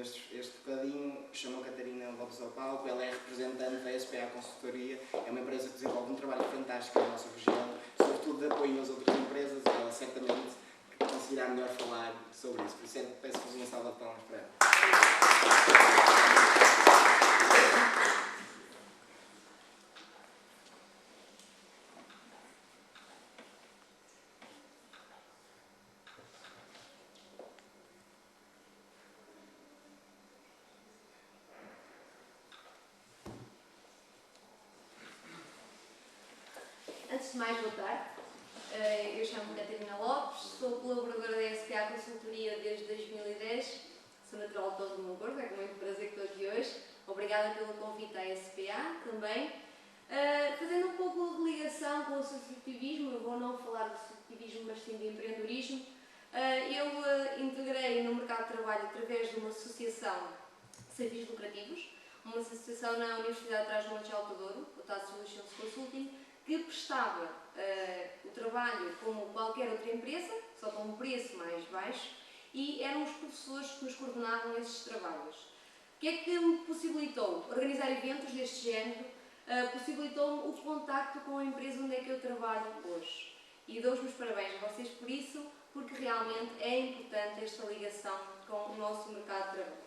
este bocadinho, chamou Catarina Lopes ao palco, ela é representante da SPA Consultoria, é uma empresa que desenvolve um trabalho fantástico na nossa região, sobretudo de apoio às outras empresas, e ela certamente conseguirá melhor falar sobre isso, por isso peço-vos uma salva de palmas para ela. Antes de mais, boa tarde. Eu chamo-me Catarina Lopes, sou colaboradora da SPA Consultoria desde 2010, sou natural de Torres de Moncorvo, é com muito prazer que estou aqui hoje. Obrigada pelo convite à SPA também. Fazendo um pouco de ligação com o associativismo, eu vou não falar de associativismo, mas sim de empreendedorismo. Eu integrei no mercado de trabalho através de uma associação de serviços lucrativos, uma associação na Universidade de Trás-os-Montes de Alto Douro, o TAD Solutions Consulting, que prestava o trabalho como qualquer outra empresa, só com um preço mais baixo, e eram os professores que nos coordenavam esses trabalhos. O que é que me possibilitou? Organizar eventos deste género, possibilitou-me o contacto com a empresa onde é que eu trabalho hoje. E dou os meus parabéns a vocês por isso, porque realmente é importante esta ligação com o nosso mercado de trabalho.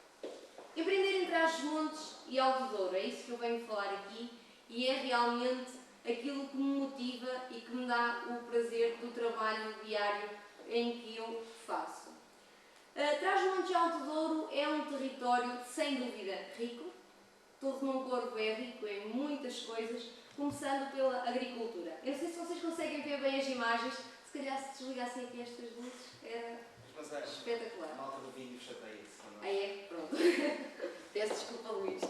Empreender em Trás-os-Montes e Alto Douro, é isso que eu venho falar aqui, e é realmente aquilo que me motiva e que me dá o prazer do trabalho diário em que eu faço. Trás-os-Montes e Alto Douro é um território, sem dúvida, rico. Torres de Moncorvo é rico em muitas coisas, começando pela agricultura. Eu não sei se vocês conseguem ver bem as imagens, se calhar se desligassem aqui estas luzes era espetacular. A malta do vídeo chateia-se. É? Pronto. Peço desculpa, Luís.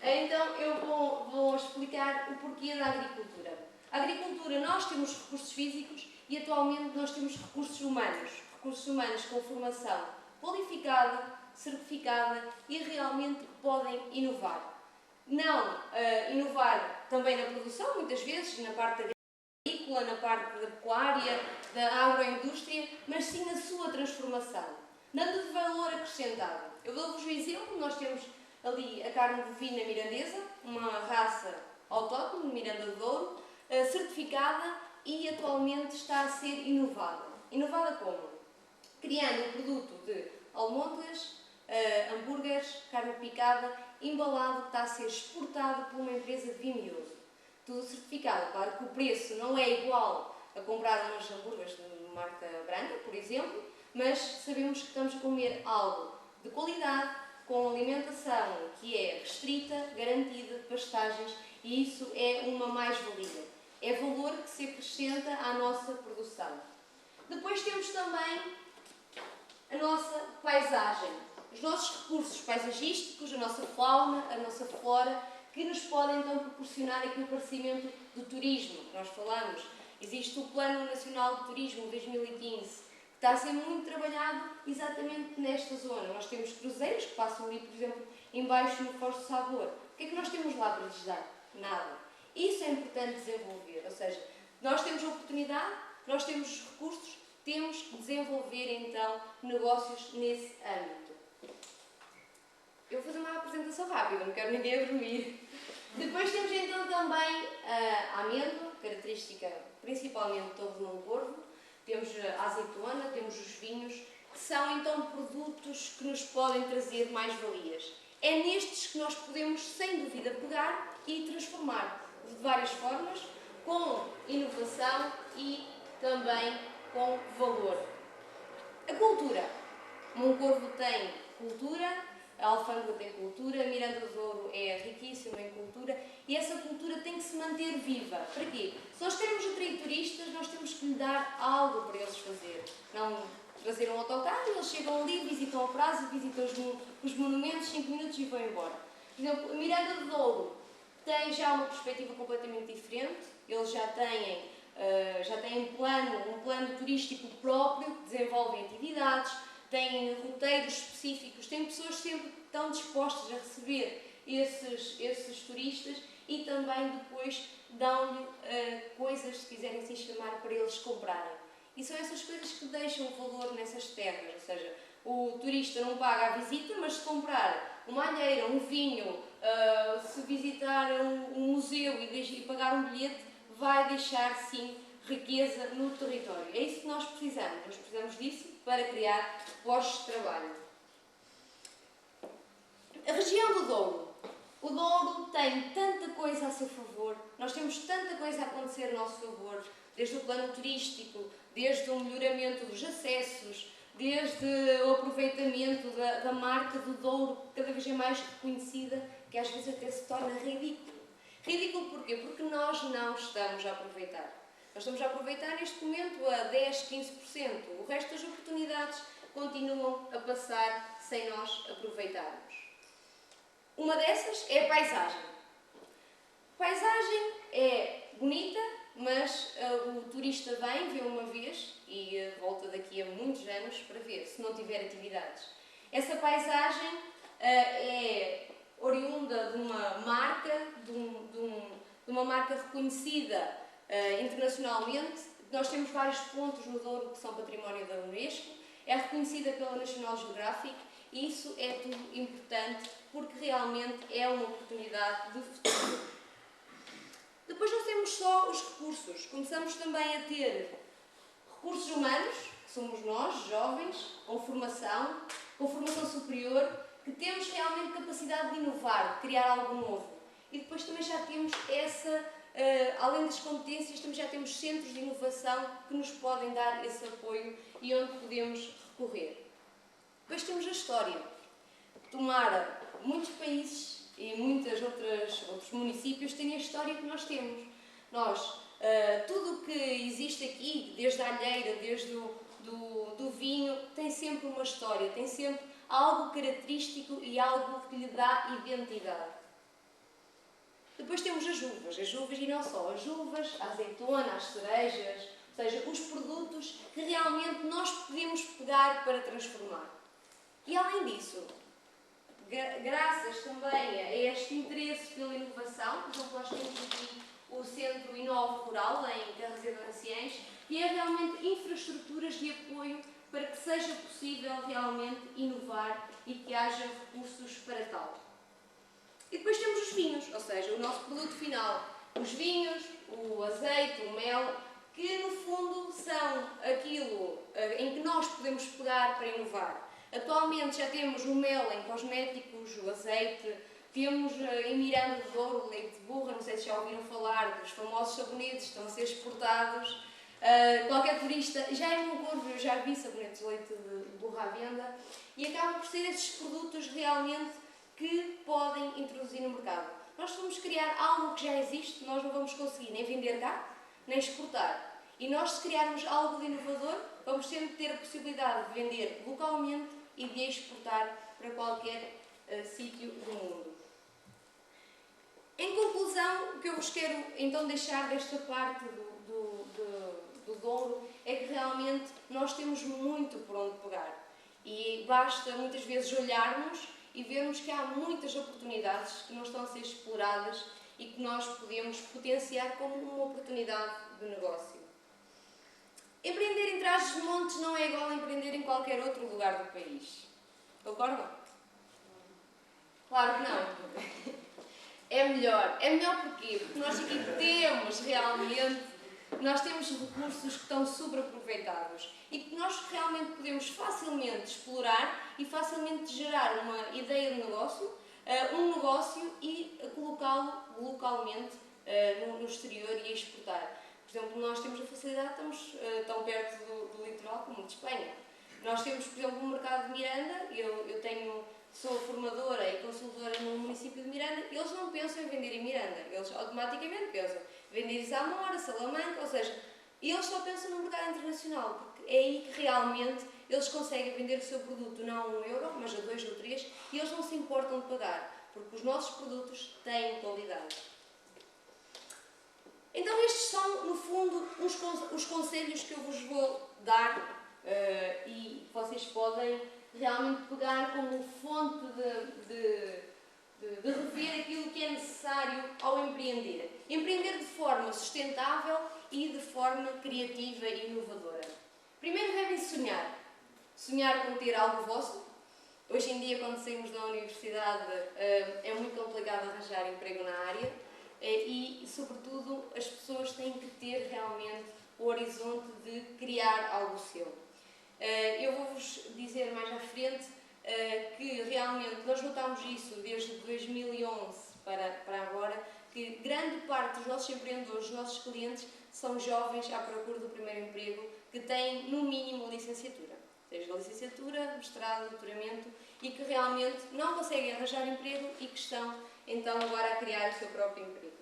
Então eu vou explicar o porquê da agricultura. A agricultura, nós temos recursos físicos e atualmente nós temos recursos humanos com formação qualificada, certificada e realmente que podem inovar. Não inovar também na produção, muitas vezes, na parte agrícola, na parte da pecuária, da agroindústria, mas sim na sua transformação, dando valor acrescentado. Eu dou-vos um exemplo, nós temos ali a carne bovina mirandesa, uma raça autóctone, Miranda do Douro, certificada e atualmente está a ser inovada. Inovada como? Criando um produto de almôndegas, hambúrgueres, carne picada, embalado, que está a ser exportado por uma empresa de vinho mioso. Tudo certificado. Claro que o preço não é igual a comprar umas hambúrgueres de marca branca, por exemplo, mas sabemos que estamos a comer algo de qualidade, com alimentação que é restrita, garantida, pastagens, e isso é uma mais-valia. É valor que se acrescenta à nossa produção. Depois temos também a nossa paisagem, os nossos recursos paisagísticos, a nossa fauna, a nossa flora, que nos podem então proporcionar aqui o aparecimento do turismo, que nós falamos. Existe o Plano Nacional de Turismo 2015, que está a ser muito trabalhado exatamente nesta zona. Nós temos cruzeiros que passam ali, por exemplo, embaixo no Foz do Sabor. O que é que nós temos lá para lhes dar? Nada. Isso é importante desenvolver, ou seja, nós temos a oportunidade, nós temos os recursos, temos que desenvolver então negócios nesse âmbito. Eu vou fazer uma apresentação rápida, não quero ninguém a dormir. Depois temos então também a amêndoa, característica principalmente de Torres de Moncorvo. Temos a azeitona, temos os vinhos, que são então produtos que nos podem trazer mais-valias. É nestes que nós podemos, sem dúvida, pegar e transformar de várias formas, com inovação e também com valor. A cultura. Moncorvo tem cultura, a Alfândega tem cultura, Miranda do Douro é riquíssima em cultura e essa cultura tem que se manter viva. Para quê? Se nós queremos atrair turistas, nós temos que lhe dar algo para eles fazer. Não trazer um autocarro, eles chegam ali, visitam a praça, visitam os monumentos, 5 minutos e vão embora. Por exemplo, Miranda do Douro tem já uma perspectiva completamente diferente, eles já têm um plano turístico próprio, desenvolvem atividades, têm roteiros específicos, têm pessoas sempre que estão dispostas a receber esses turistas e também depois dão-lhe coisas, se quiserem se chamar, para eles comprarem. E são essas coisas que deixam valor nessas terras, ou seja, o turista não paga a visita, mas se comprar uma alheira, um vinho, se visitar um museu e pagar um bilhete, vai deixar sim riqueza no território. É isso que nós precisamos disso para criar postos de trabalho. A região do Douro. O Douro tem tanta coisa a seu favor, nós temos tanta coisa a acontecer a nosso favor, desde o plano turístico, desde o melhoramento dos acessos, desde o aproveitamento da marca do Douro, cada vez é mais reconhecida, que às vezes até se torna ridículo. Ridículo porquê? Porque nós não estamos a aproveitar. Nós estamos a aproveitar neste momento a 10, 15%. O resto das oportunidades continuam a passar sem nós aproveitarmos. Uma dessas é a paisagem. A paisagem é bonita, mas o turista vem, vê uma vez e volta daqui a muitos anos para ver, se não tiver atividades. Essa paisagem é oriunda de uma marca, de uma marca reconhecida internacionalmente. Nós temos vários pontos no Douro que são património da Unesco, é reconhecida pela National Geographic e isso é tudo importante porque realmente é uma oportunidade de futuro. Depois não temos só os recursos, começamos também a ter recursos humanos, que somos nós, jovens, com formação superior, que temos realmente capacidade de inovar, de criar algo novo. E depois também já temos além das competências, também já temos centros de inovação que nos podem dar esse apoio e onde podemos recorrer. Depois temos a história. Tomara, muitos países e muitos outros municípios têm a história que nós temos. Nós, tudo o que existe aqui, desde a alheira, desde do vinho, tem sempre uma história, tem sempre algo característico e algo que lhe dá identidade. Depois temos as uvas e não só, as uvas, a azeitona, as cerejas, ou seja, os produtos que realmente nós podemos pegar para transformar. E além disso, graças também a este interesse pela inovação, por exemplo, nós temos aqui o Centro Inova Rural em Carrezeiro de Anciães, que é realmente infraestruturas de apoio para que seja possível realmente inovar e que haja recursos para tal. E depois temos os vinhos, ou seja, o nosso produto final. Os vinhos, o azeite, o mel, que no fundo são aquilo em que nós podemos pegar para inovar. Atualmente já temos o mel em cosméticos, o azeite, temos em Miranda do Douro o leite de burra, não sei se já ouviram falar dos famosos sabonetes, estão a ser exportados. Qualquer turista, já é um gordo, eu já vi sabonetes de leite de burra à venda, e acaba por ser esses produtos realmente que podem introduzir no mercado. Nós vamos criar algo que já existe, nós não vamos conseguir nem vender cá, nem exportar. E nós, se criarmos algo de inovador, vamos sempre ter a possibilidade de vender localmente e de exportar para qualquer sítio do mundo. Em conclusão, o que eu vos quero então deixar desta parte do Douro é que realmente nós temos muito por onde pegar. E basta muitas vezes olharmos e vermos que há muitas oportunidades que não estão a ser exploradas e que nós podemos potenciar como uma oportunidade de negócio. Empreender em Trás-os-Montes não é igual a empreender em qualquer outro lugar do país. Concordam? Claro que não. É melhor. É melhor porquê? Porque nós aqui temos recursos que estão subaproveitados e que nós realmente podemos facilmente explorar e facilmente gerar uma ideia de negócio, um negócio e colocá-lo localmente no exterior e exportar. Por exemplo, nós temos a facilidade, estamos tão perto do litoral como de Espanha. Nós temos, por exemplo, o mercado de Miranda, sou formadora e consultora no município de Miranda, eles não pensam em vender em Miranda, eles automaticamente pensam em vender em Zamora, Salamanca, ou seja, eles só pensam no mercado internacional, porque é aí que realmente eles conseguem vender o seu produto não a 1 euro, mas a 2 ou 3, e eles não se importam de pagar, porque os nossos produtos têm qualidade. Então estes são, no fundo, os conselhos que eu vos vou dar e vocês podem realmente pegar como fonte de rever aquilo que é necessário ao empreender. Empreender de forma sustentável e de forma criativa e inovadora. Primeiro devem sonhar. sonhar com ter algo vosso. Hoje em dia, quando saímos da universidade, é muito complicado arranjar emprego na área e, sobretudo, as pessoas têm que ter realmente o horizonte de criar algo seu. Eu vou-vos dizer mais à frente que realmente nós notámos isso desde 2011 para agora, que grande parte dos nossos empreendedores, dos nossos clientes, são jovens à procura do primeiro emprego que têm, no mínimo, licenciatura. Seja licenciatura, mestrado, doutoramento, e que realmente não conseguem arranjar emprego e que estão, então, agora a criar o seu próprio emprego.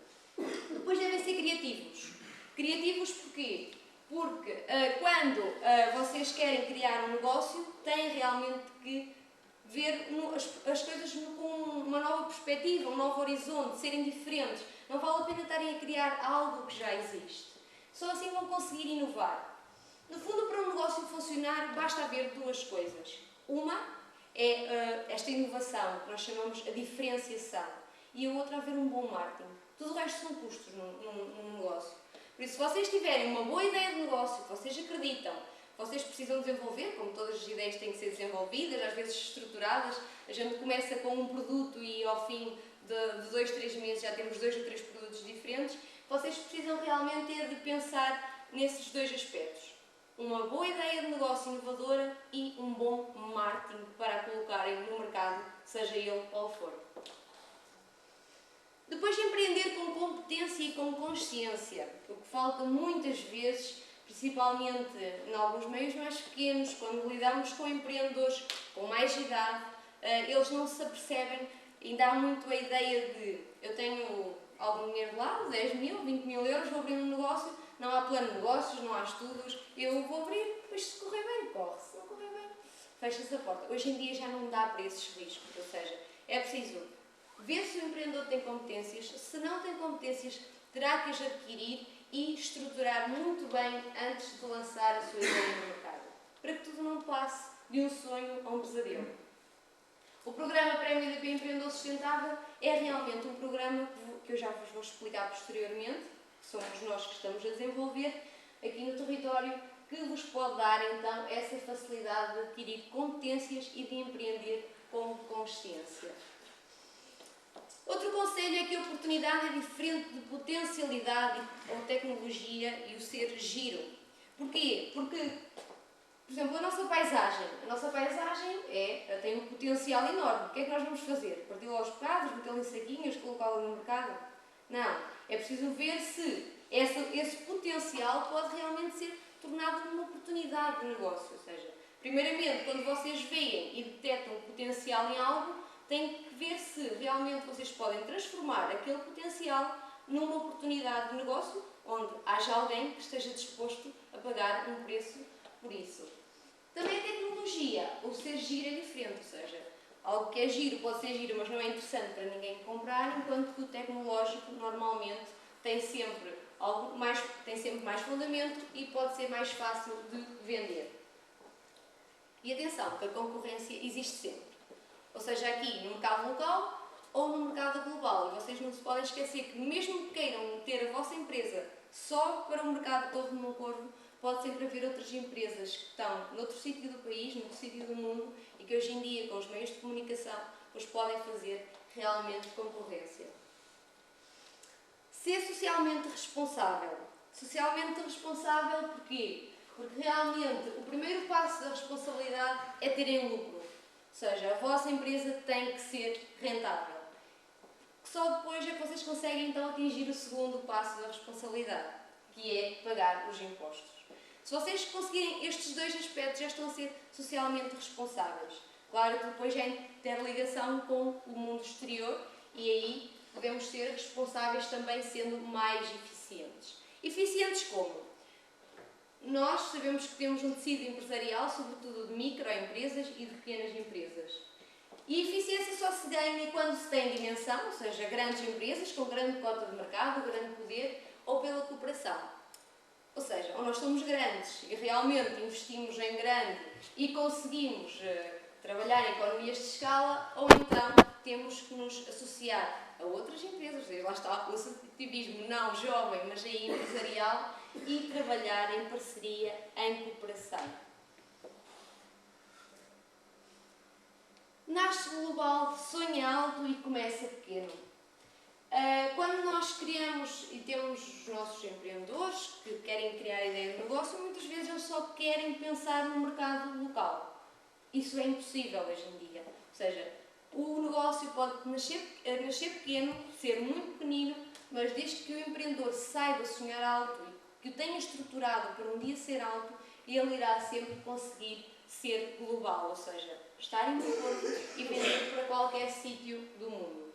Depois devem ser criativos. Criativos porquê? Porque quando vocês querem criar um negócio, têm realmente que ver as coisas com uma nova perspectiva, um novo horizonte, serem diferentes. Não vale a pena estarem a criar algo que já existe. Só assim vão conseguir inovar. No fundo, para um negócio funcionar, basta haver duas coisas. Uma é esta inovação, que nós chamamos a diferenciação, e a outra, haver um bom marketing. Tudo o resto são custos num negócio. Por isso, se vocês tiverem uma boa ideia de negócio, que vocês acreditam, vocês precisam desenvolver, como todas as ideias têm que ser desenvolvidas, às vezes estruturadas, a gente começa com um produto e ao fim de 2, 3 meses já temos 2 ou 3 produtos diferentes, vocês precisam realmente ter de pensar nesses dois aspectos. Uma boa ideia de negócio inovadora e um bom marketing para a colocarem no mercado, seja ele qual for. Depois de empreender com competência e com consciência, o que falta muitas vezes, principalmente em alguns meios mais pequenos, quando lidamos com empreendedores com mais idade, eles não se apercebem, ainda há muito a ideia de eu tenho algum dinheiro de lado, 10 mil, 20 mil euros, vou abrir um negócio, não há plano de negócios, não há estudos, eu vou abrir, depois se correr bem, corre, se não correr bem, fecha-se a porta. Hoje em dia já não dá para esses riscos, ou seja, é preciso ver se o empreendedor tem competências, se não tem competências, terá que as adquirir e estruturar muito bem antes de lançar a sua ideia no mercado, para que tudo não passe de um sonho a um pesadelo. O programa Prémio EDP Empreendedor Sustentável é realmente um programa que eu já vos vou explicar posteriormente, que somos nós que estamos a desenvolver aqui no território, que vos pode dar então essa facilidade de adquirir competências e de empreender com consciência. Outro conselho é que a oportunidade é diferente de potencialidade ou tecnologia e o ser giro. Porquê? Porque, por exemplo, a nossa paisagem tem um potencial enorme. O que é que nós vamos fazer? Parti-lo aos bocados, metê-lo em saquinhos, colocá-lo no mercado? Não. É preciso ver se esse potencial pode realmente ser tornado numa oportunidade de negócio. Ou seja, primeiramente, quando vocês veem e detectam o potencial em algo, têm que ver se realmente vocês podem transformar aquele potencial numa oportunidade de negócio onde haja alguém que esteja disposto a pagar um preço por isso. Também a tecnologia, o ser giro é diferente, ou seja, algo que é giro pode ser giro, mas não é interessante para ninguém comprar, enquanto que o tecnológico normalmente tem sempre mais fundamento e pode ser mais fácil de vender. E atenção, que a concorrência existe sempre. Ou seja, aqui no mercado local ou no mercado global. E vocês não se podem esquecer que mesmo que queiram ter a vossa empresa só para o mercado de Torre de Moncorvo, pode sempre haver outras empresas que estão noutro sítio do país, noutro sítio do mundo e que hoje em dia, com os meios de comunicação, os podem fazer realmente concorrência. Ser socialmente responsável. Socialmente responsável porquê? Porque realmente o primeiro passo da responsabilidade é terem lucro. Ou seja, a vossa empresa tem que ser rentável. Só depois é que vocês conseguem então atingir o segundo passo da responsabilidade, que é pagar os impostos. Se vocês conseguirem estes dois aspectos, já estão a ser socialmente responsáveis. Claro que depois há interligação com o mundo exterior e aí podemos ser responsáveis também sendo mais eficientes. Eficientes como? Nós sabemos que temos um tecido empresarial, sobretudo de microempresas e de pequenas empresas. E a eficiência só se ganha quando se tem dimensão, ou seja, grandes empresas com grande cota de mercado, grande poder, ou pela cooperação. Ou seja, ou nós somos grandes e realmente investimos em grande e conseguimos trabalhar em economias de escala, ou então temos que nos associar a outras empresas, lá está o associativismo não jovem, mas aí empresarial, e trabalhar em parceria, em cooperação. Nasce global, sonha alto e começa pequeno. Quando nós criamos e temos os nossos empreendedores que querem criar ideia de negócio, muitas vezes eles só querem pensar no mercado local. Isso é impossível hoje em dia. Ou seja, o negócio pode nascer pequeno, ser muito pequenino, mas desde que o empreendedor saiba sonhar alto e que o tenha estruturado para um dia ser alto, ele irá sempre conseguir ser global, ou seja, estar em Porto e vender para qualquer sítio do mundo.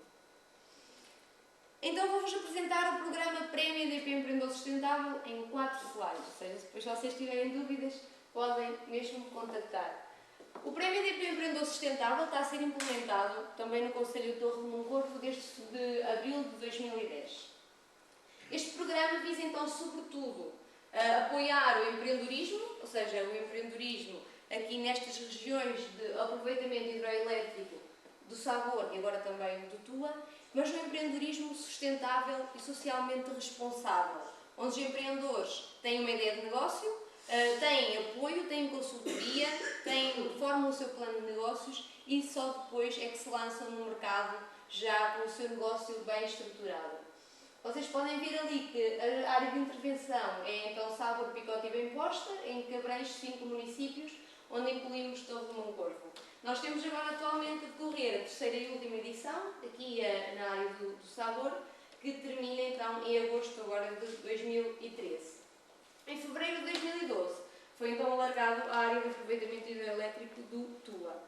Então vou-vos apresentar o programa Prémio EDP Empreendedor Sustentável em 4 slides, ou seja, depois se vocês tiverem dúvidas podem mesmo contactar. O Prémio EDP Empreendedor Sustentável está a ser implementado também no Conselho de Torre de Moncorvo desde abril de 2010. Este programa visa então sobretudo apoiar o empreendedorismo, ou seja, o empreendedorismo aqui nestas regiões de aproveitamento hidroelétrico do Sabor e agora também do Tua, mas no empreendedorismo sustentável e socialmente responsável, onde os empreendedores têm uma ideia de negócio, têm apoio, têm consultoria, formam o seu plano de negócios e só depois é que se lançam no mercado já com o seu negócio bem estruturado. Vocês podem ver ali que a área de intervenção é então Sabor, Picote e Bem Posta, em que abrange 5 municípios, onde incluímos Torre de Moncorvo. Nós temos agora atualmente a decorrer a 3ª e última edição, aqui na área do Sabor, que termina então em agosto agora de 2013. Em fevereiro de 2012 foi então alargado a área de aproveitamento hidroelétrico do Tua.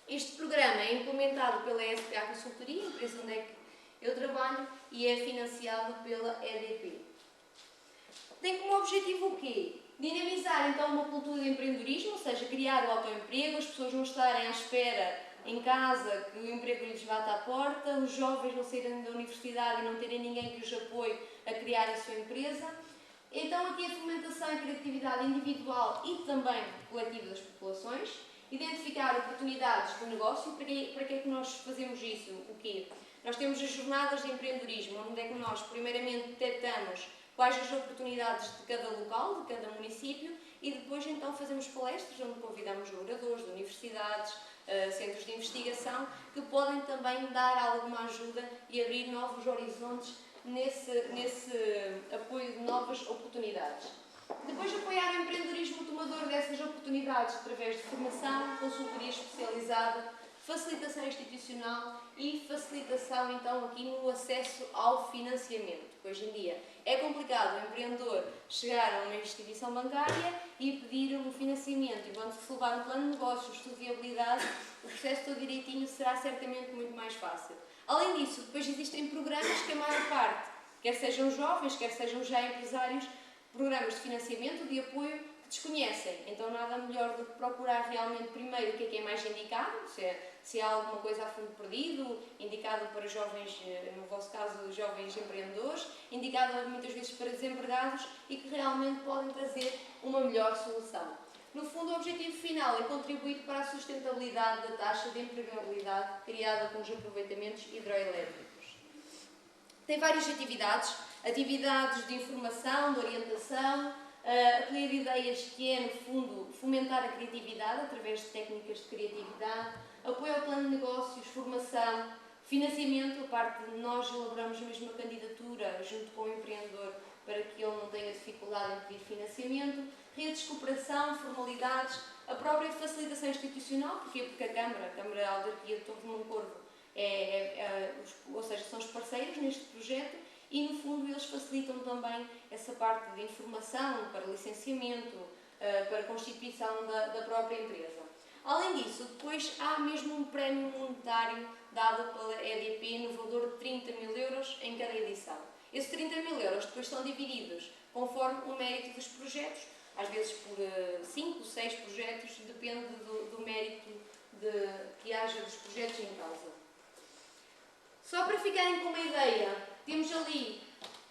Este programa é implementado pela SPA Consultoria, empresa onde é que eu trabalho, e é financiado pela EDP. Tem como objetivo o quê? Dinamizar então uma cultura de empreendedorismo, ou seja, criar o autoemprego, as pessoas não estarem à espera em casa que o emprego lhes bata à porta, os jovens não saírem da universidade e não terem ninguém que os apoie a criar a sua empresa. Então aqui a fomentação e criatividade individual e também coletiva das populações, identificar oportunidades de negócio. Para que é que nós fazemos isso? O quê? Nós temos as jornadas de empreendedorismo, onde é que nós primeiramente detectamos quais as oportunidades de cada local, de cada município, e depois então fazemos palestras onde convidamos oradores de universidades, centros de investigação, que podem também dar alguma ajuda e abrir novos horizontes nesse apoio de novas oportunidades. Depois apoiar o empreendedorismo tomador dessas oportunidades através de formação, consultoria especializada, facilitação institucional e facilitação então aqui no acesso ao financiamento. Hoje em dia é complicado o empreendedor chegar a uma instituição bancária e pedir um financiamento, e quando se levar um plano de negócio, estudo de viabilidade, o processo todo direitinho será certamente muito mais fácil. Além disso, depois existem programas que a maior parte, quer sejam jovens, quer sejam já empresários, programas de financiamento, de apoio, que desconhecem. Então nada melhor do que procurar realmente primeiro o que é mais indicado, se há alguma coisa a fundo perdido, indicado para jovens, no vosso caso, jovens empreendedores, indicado muitas vezes para desempregados e que realmente podem trazer uma melhor solução. No fundo, o objetivo final é contribuir para a sustentabilidade da taxa de empregabilidade criada com os aproveitamentos hidroelétricos. Tem várias atividades de informação, de orientação, acolher ideias que é, no fundo, fomentar a criatividade através de técnicas de criatividade, apoio ao plano de negócios, formação, financiamento, a parte de nós elaboramos mesmo a candidatura junto com o empreendedor para que ele não tenha dificuldade em pedir financiamento, redes de cooperação, formalidades, a própria facilitação institucional, porque a Câmara da Autarquia de Torre de Moncorvo, ou seja, são os parceiros neste projeto, e no fundo eles facilitam também essa parte de informação para licenciamento, para constituição da própria empresa. Além disso, depois há mesmo um prémio monetário dado pela EDP no valor de 30 mil euros em cada edição. Esses 30 mil euros depois são divididos conforme o mérito dos projetos, às vezes por 5, 6 projetos, depende do mérito que haja dos projetos em causa. Só para ficarem com uma ideia, temos ali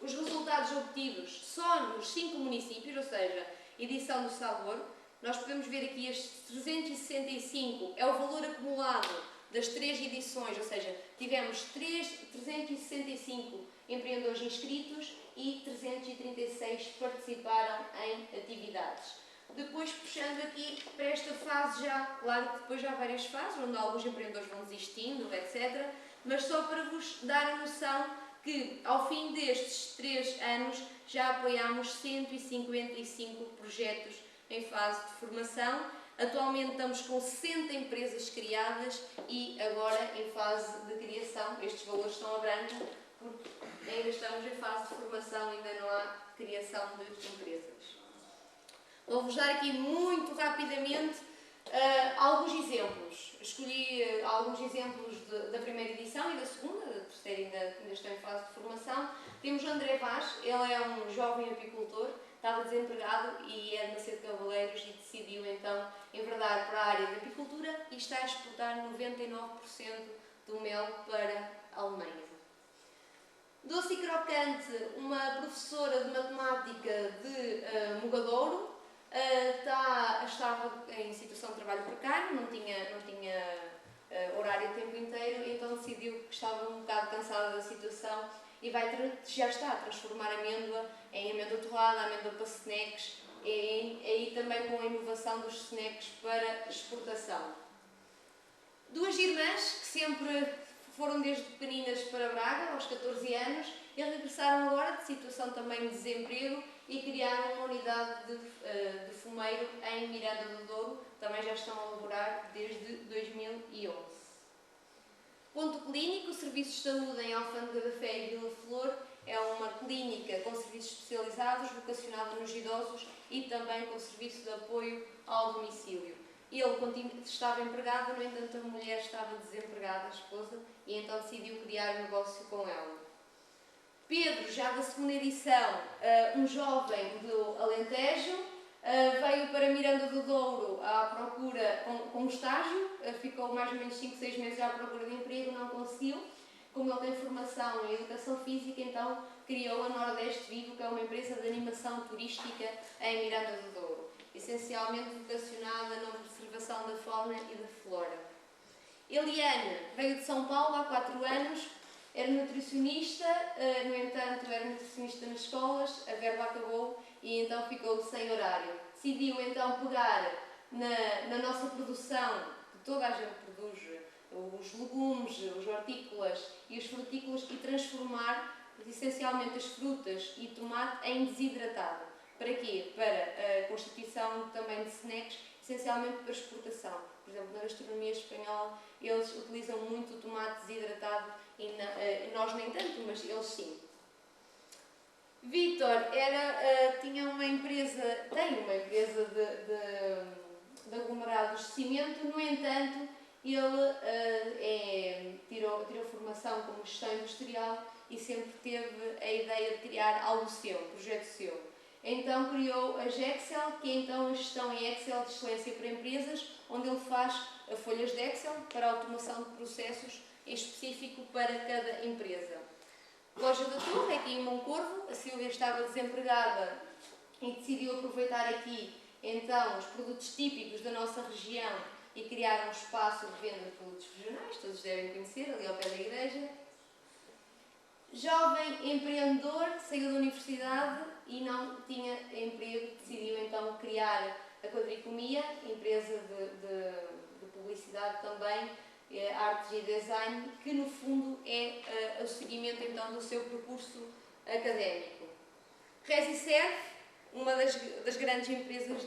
os resultados obtidos só nos 5 municípios, ou seja, edição do Sabor. Nós podemos ver aqui estes 365, é o valor acumulado das 3 edições, ou seja, tivemos 365 empreendedores inscritos e 336 participaram em atividades. Depois, puxando aqui para esta fase já, claro que depois já há várias fases, onde alguns empreendedores vão desistindo, etc. Mas só para vos dar a noção que, ao fim destes 3 anos, já apoiámos 155 projetos em fase de formação. Atualmente estamos com 60 empresas criadas e agora em fase de criação. Estes valores estão a branco porque ainda estamos em fase de formação, ainda não há criação de empresas. Vou-vos dar aqui muito rapidamente alguns exemplos. Escolhi alguns exemplos da primeira edição e da segunda, da terceira ainda estou em fase de formação. Temos André Vaz, ele é um jovem apicultor, estava desempregado e é de Macedo de Cavaleiros e decidiu então enverdar para a área da apicultura e está a exportar 99% do mel para a Alemanha. Doce e Crocante, uma professora de matemática de Mogadouro, estava em situação de trabalho precário, não tinha horário o tempo inteiro, então decidiu que estava um bocado cansada da situação e já está a transformar a amêndoa em amêndoa torrada, amêndoa para snacks, e aí também com a inovação dos snacks para exportação. Duas irmãs que sempre foram desde pequeninas para Braga, aos 14 anos, e regressaram agora de situação também de desemprego e criaram uma unidade de fumeiro em Miranda do Douro, também já estão a laborar desde 2011. Ponto Clínico, Serviços de Saúde em Alfândega da Fé e Vila Flor, é uma clínica com serviços especializados, vocacionada nos idosos e também com serviço de apoio ao domicílio. Ele estava empregado, no entanto a mulher estava desempregada, a esposa, e então decidiu criar um negócio com ela. Pedro, já da segunda edição, um jovem do Alentejo, veio para Miranda do Douro à procura com um estágio, ficou mais ou menos 5, 6 meses à procura de emprego, não conseguiu. Como ele tem formação em Educação Física, então criou a Nordeste Vivo, que é uma empresa de animação turística em Miranda do Douro, essencialmente vocacionada na observação da fauna e da flora. Eliane veio de São Paulo há 4 anos, era nutricionista, no entanto era nutricionista nas escolas, a verba acabou e então ficou sem horário. Decidiu então pegar na nossa produção, que toda a gente produz, os legumes, os hortícolas e os frutícolas, e transformar essencialmente as frutas e tomate em desidratado. Para quê? Para a constituição também de snacks, essencialmente para exportação. Por exemplo, na gastronomia espanhola, eles utilizam muito o tomate desidratado e nós nem tanto, mas eles sim. Vítor tinha uma empresa, tem uma empresa de aglomerados de cimento, no entanto, ele tirou formação como gestão industrial e sempre teve a ideia de criar algo seu, um projeto seu. Então criou a Gexcel, que é então a gestão em Excel de excelência para empresas, onde ele faz folhas de Excel para automação de processos em específico para cada empresa. Loja da Torre, aqui em Moncorvo, a Silvia estava desempregada e decidiu aproveitar aqui então os produtos típicos da nossa região e criar um espaço de venda de produtos regionais, todos devem conhecer, ali ao pé da igreja. Jovem empreendedor, saiu da universidade e não tinha emprego, decidiu então criar a Quadricomia, empresa de publicidade também, artes e design, que no fundo é o seguimento então do seu percurso académico. Resiserve, uma das grandes empresas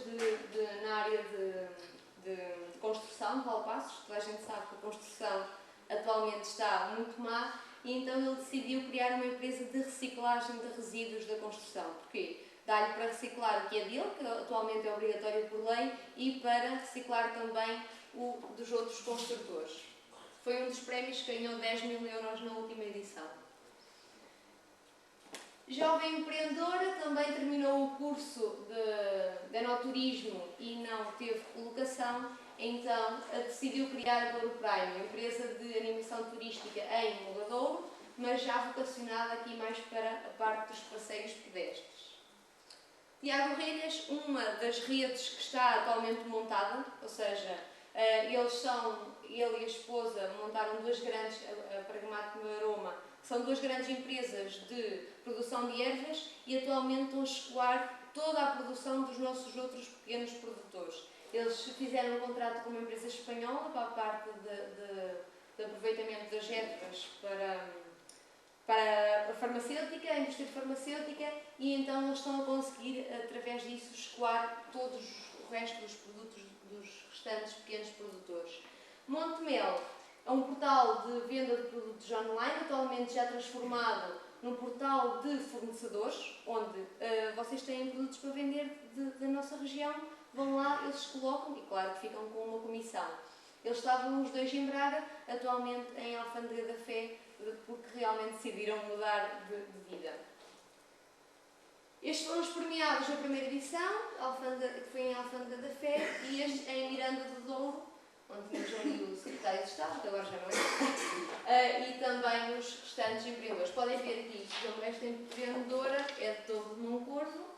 na área de construção de Valpassos, toda a gente sabe que a construção atualmente está muito má, e então ele decidiu criar uma empresa de reciclagem de resíduos da construção. Porquê? Dá-lhe para reciclar o que é dele, que atualmente é obrigatório por lei, e para reciclar também o dos outros construtores. Foi um dos prémios que ganhou 10 mil euros na última edição. Jovem empreendedora, também terminou o curso de enoturismo e não teve colocação, então decidiu criar a Douro Prime, uma empresa de animação turística em Mogadouro, mas já vocacionada aqui mais para a parte dos passeios pedestres. Tiago Relhas, uma das redes que está atualmente montada, ou seja, ele e a esposa montaram duas grandes, a Pragmático e a Aroma, são duas grandes empresas de produção de ervas e atualmente estão a escoar toda a produção dos nossos outros pequenos produtores. Eles fizeram um contrato com uma empresa espanhola para a parte de aproveitamento das ervas para a farmacêutica, a indústria farmacêutica, e então eles estão a conseguir, através disso, escoar todos o resto dos produtos dos restantes pequenos produtores. Montemel é um portal de venda de produtos online, atualmente já transformado num portal de fornecedores, onde vocês têm produtos para vender da nossa região, vão lá, eles se colocam e claro que ficam com uma comissão. Eles estavam os dois em Braga, atualmente em Alfândega da Fé, porque realmente decidiram mudar de vida. Estes foram os premiados na primeira edição, que foi em Alfândega da Fé, e este em Miranda do Douro, onde tínhamos ali o secretário de Estado, que agora já não é, e também os restantes empreendedores. Podem ver aqui, esta empreendedora é de Torre de Moncorvo,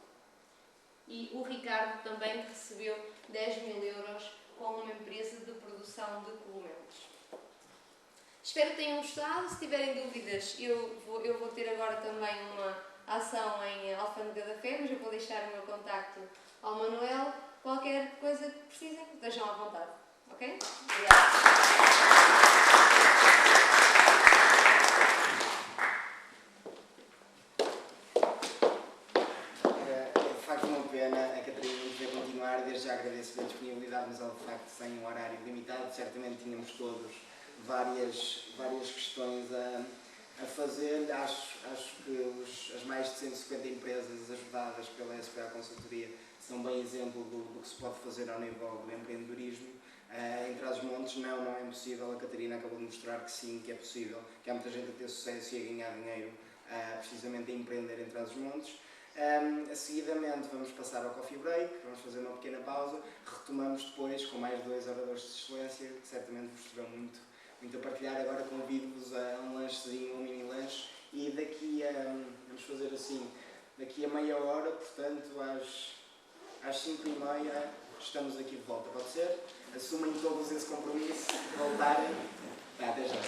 e o Ricardo também recebeu 10.000 euros com uma empresa de produção de cogumelos. Espero que tenham gostado. Se tiverem dúvidas, eu vou ter agora também uma ação em Alfândega da Fé, mas eu vou deixar o meu contacto ao Manuel. Qualquer coisa que precisem, estejam à vontade. Ok? Obrigada. A Catarina nos vai continuar, desde já agradeço a disponibilidade, mas ela de facto sem um horário limitado, certamente tínhamos todos várias questões a fazer. Acho que as mais de 150 empresas ajudadas pela SPA Consultoria são bem exemplo do que se pode fazer ao nível do empreendedorismo. Em Trás-os-Montes não é impossível, a Catarina acabou de mostrar que sim, que é possível, que há muita gente a ter sucesso e a ganhar dinheiro precisamente a empreender em Trás-os-Montes. Seguidamente vamos passar ao coffee break, vamos fazer uma pequena pausa, retomamos depois com mais 2 oradores de excelência que certamente vos terão muito a partilhar. Agora convido-vos a um lanchezinho, um mini lanche, e vamos fazer assim, daqui a meia hora, portanto às 5h30 estamos aqui de volta, pode ser? Assumem todos esse compromisso de voltarem. Até já.